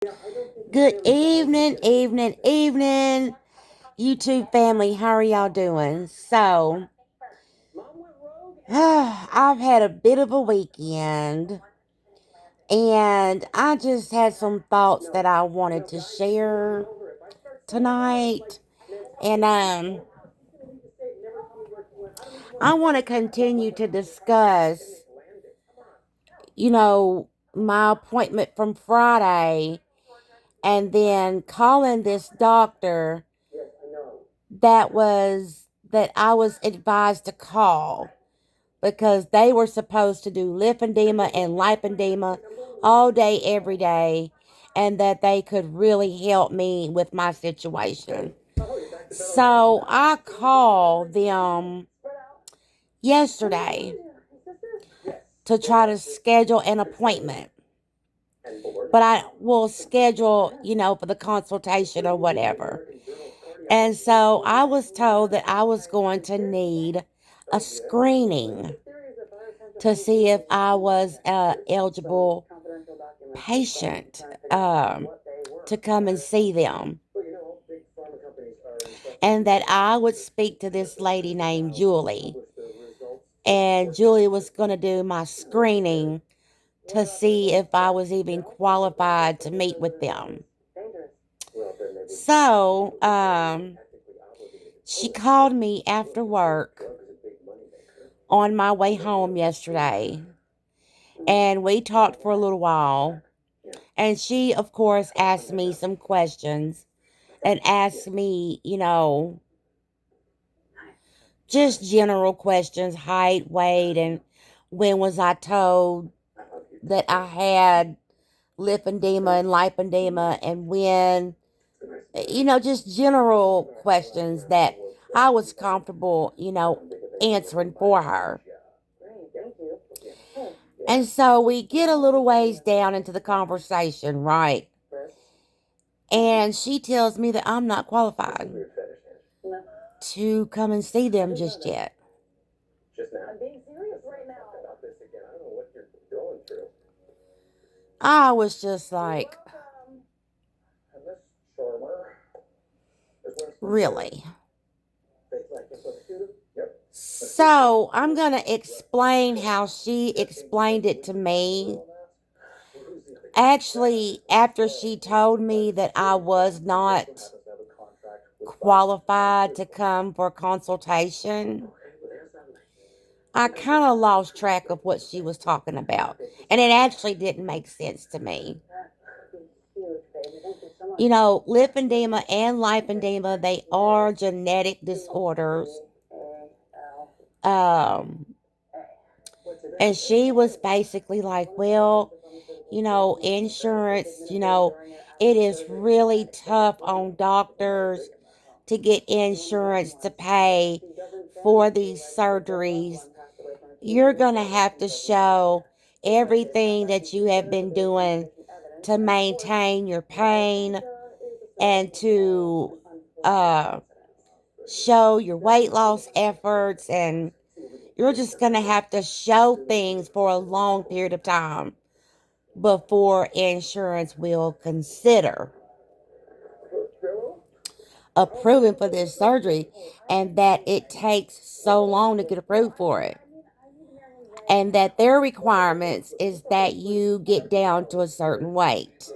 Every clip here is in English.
Good evening, YouTube family. How are y'all doing? I've had a bit of a weekend, and I just had some thoughts that I wanted to share tonight. And I want to continue to discuss, my appointment from Friday, and then calling this doctor that I was advised to call because they were supposed to do lymphedema and lipedema all day, every day, and that they could really help me with my situation. So I called them yesterday to try to schedule an appointment. But I will schedule, for the consultation or whatever. And so I was told that I was going to need a screening to see if I was a eligible patient to come and see them. And that I would speak to this lady named Julie. And Julie was going to do my screening to see if I was even qualified to meet with them. So, she called me after work on my way home yesterday, and we talked for a little while. And she, of course, asked me some questions and asked me, just general questions, height, weight, and when was I told that I had lymphedema and lipedema, and when, just general questions that I was comfortable, answering for her. And so we get a little ways down into the conversation, right? And she tells me that I'm not qualified to come and see them just yet. I was just like, really? So I'm going to explain how she explained it to me. Actually, after she told me that I was not qualified to come for consultation, I kind of lost track of what she was talking about. And it actually didn't make sense to me. Lymphedema and lipedema, they are genetic disorders. Um, and she was basically like, well, insurance, it is really tough on doctors to get insurance to pay for these surgeries. You're going to have to show everything that you have been doing to maintain your pain and to show your weight loss efforts, and you're just going to have to show things for a long period of time before insurance will consider approving for this surgery, and that it takes so long to get approved for it. And that their requirements is that you get down to a certain weight.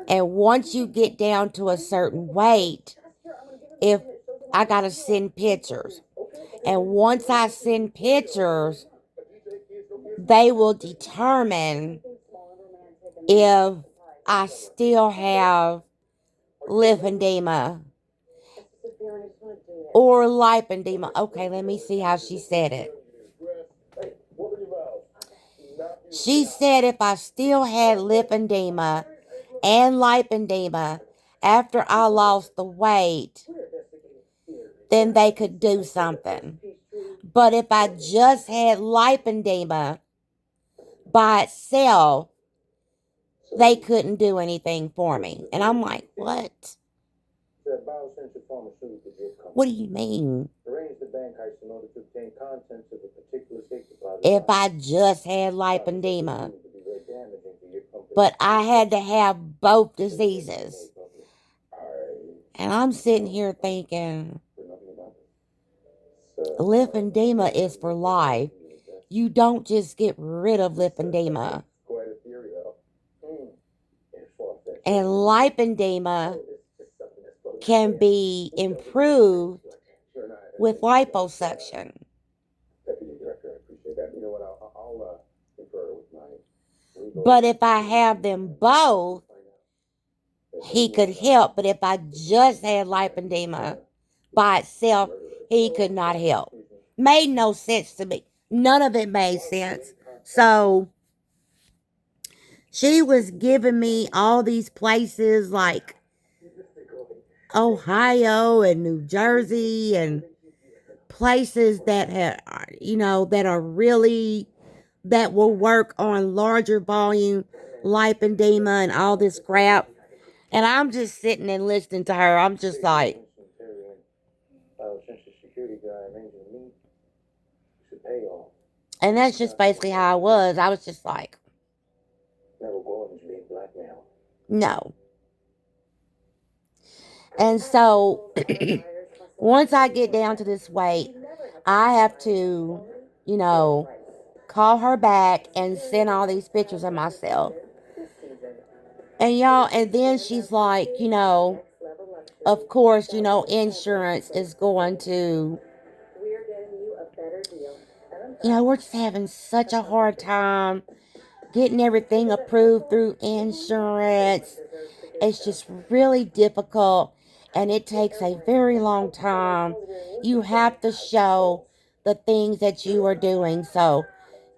And once you get down to a certain weight, if I got to send pictures. And once I send pictures, they will determine if I still have lymphedema or lipedema. Okay, let me see how she said it. She said if I still had lymphedema and lipedema after I lost the weight, then they could do something. But if I just had lipedema by itself, they couldn't do anything for me. And I'm like, what? What do you mean? If I just had lipedema. but I had to have both diseases. And I'm sitting here thinking, lymphedema is for life. You don't just get rid of lymphedema. And lipedema can be improved with liposuction. But if I have them both, he could help. But if I just had lipedema by itself, he could not help. Made no sense to me. None of it made sense. So she was giving me all these places like Ohio and New Jersey and places that had, that are really, that will work on larger volume lipedema and all this crap. And I'm just sitting and listening to her. I'm just like, and that's just basically how I was. I was just like, no. And so once I get down to this weight, I have to, call her back and send all these pictures of myself. And y'all, and then she's like, of course, insurance is going to, we're just having such a hard time getting everything approved through insurance. It's just really difficult and it takes a very long time. You have to show the things that you are doing. So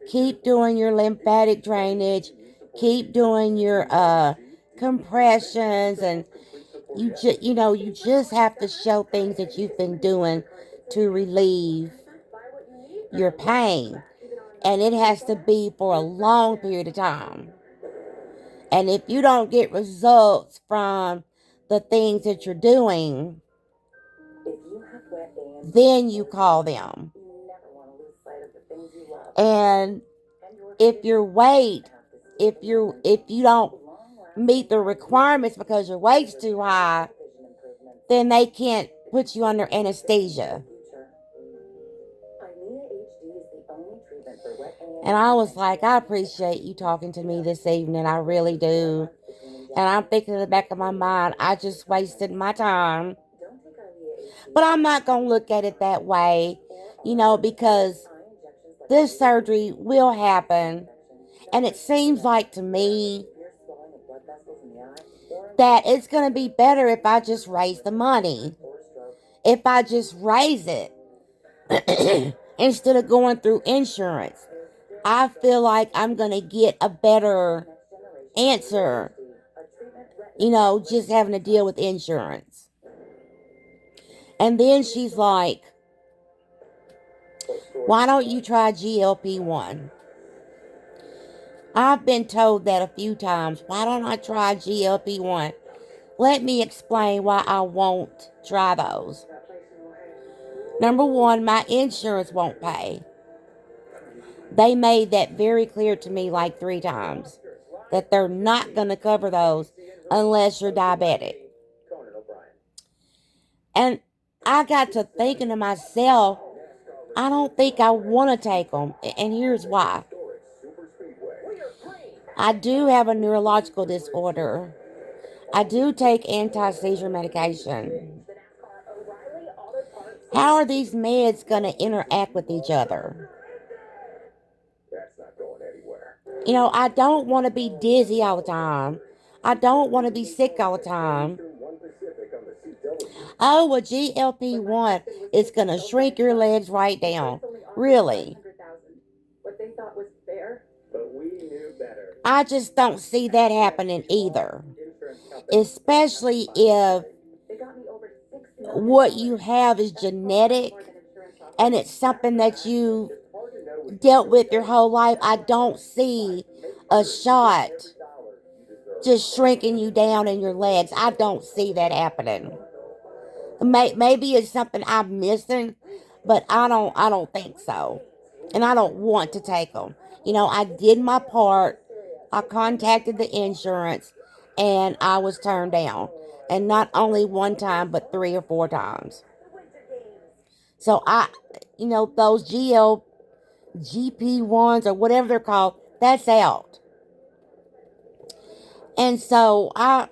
keep doing your lymphatic drainage, keep doing your compressions, and you just have to show things that you've been doing to relieve your pain. And it has to be for a long period of time. And if you don't get results from the things that you're doing, then you call them. And if your weight, if you don't meet the requirements because your weight's too high, then they can't put you under anesthesia. And I was like, I appreciate you talking to me this evening. I really do. And I'm thinking in the back of my mind, I just wasted my time. But I'm not going to look at it that way, because this surgery will happen. And it seems like to me that it's going to be better if I just raise the money. If I just raise it instead of going through insurance. I feel like I'm going to get a better answer, just having to deal with insurance. And then she's like, why don't you try GLP-1? I've been told that a few times. Why don't I try GLP-1? Let me explain why I won't try those. Number one, my insurance won't pay. They made that very clear to me like 3 times. That they're not going to cover those unless you're diabetic. And I got to thinking to myself, I don't think I want to take them. And here's why. I do have a neurological disorder. I do take anti-seizure medication. How are these meds going to interact with each other? I don't want to be dizzy all the time. I don't want to be sick all the time. Oh, well, GLP-1 is going to shrink your legs right down. Really? I just don't see that happening either. Especially if what you have is genetic and it's something that you dealt with your whole life. I don't see a shot just shrinking you down in your legs. I don't see that happening. Maybe it's something I'm missing, but I don't think so. And I don't want to take them. I did my part I contacted the insurance and I was turned down. And not only one time, but 3 or 4 times. So those GP ones or whatever they're called, that's out. And so I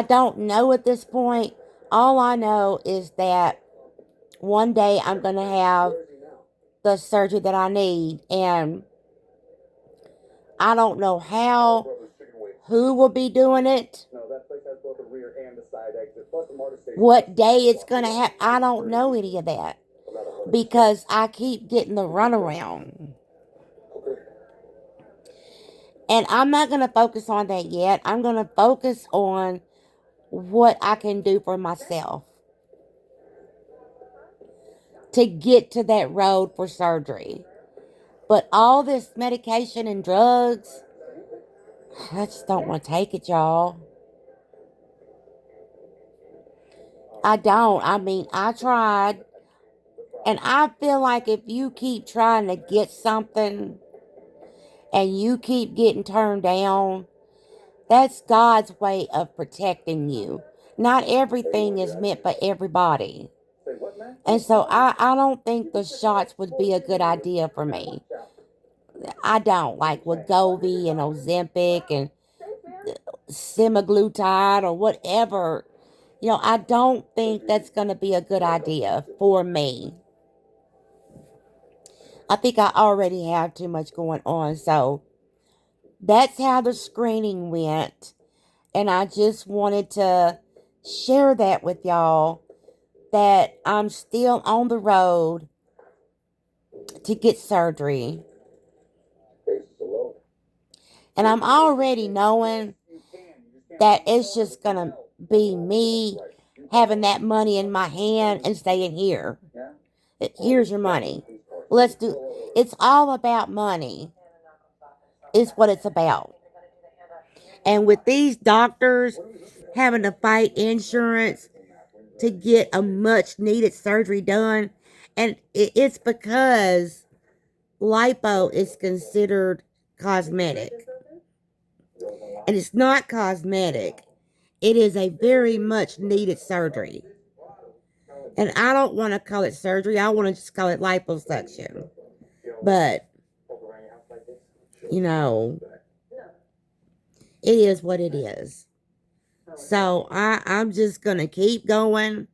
don't know at this point. All I know is that one day I'm going to have the surgery that I need. And I don't know who will be doing it, what day it's going to happen. I don't know any of that because I keep getting the runaround. And I'm not going to focus on that yet. I'm going to focus on what I can do for myself to get to that road for surgery. But all this medication and drugs, I just don't want to take it, y'all. I don't. I mean, I tried. And I feel like if you keep trying to get something and you keep getting turned down, that's God's way of protecting you. Not everything is meant for everybody. And so I don't think the shots would be a good idea for me. I don't. Like Wegovy and Ozempic and semaglutide or whatever. I don't think that's going to be a good idea for me. I think I already have too much going on. So that's how the screening went. And I just wanted to share that with y'all, that I'm still on the road to get surgery. And I'm already knowing that it's just going to be me having that money in my hand and staying here. Here's your money. It's all about money. It's what it's about. And with these doctors having to fight insurance to get a much needed surgery done, and it's because lipo is considered cosmetic. And it's not cosmetic. It is a very much needed surgery. And I don't want to call it surgery. I want to just call it liposuction. But, it is what it is. So I'm just going to keep going.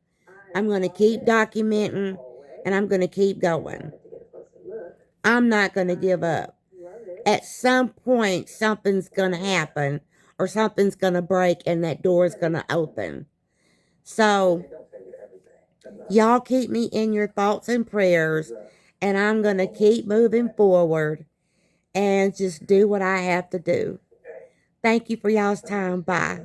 I'm going to keep documenting. And I'm going to keep going. I'm not going to give up. At some point, something's going to happen. Or something's going to break and that door is going to open. So, y'all keep me in your thoughts and prayers. And I'm going to keep moving forward. And just do what I have to do. Thank you for y'all's time. Bye.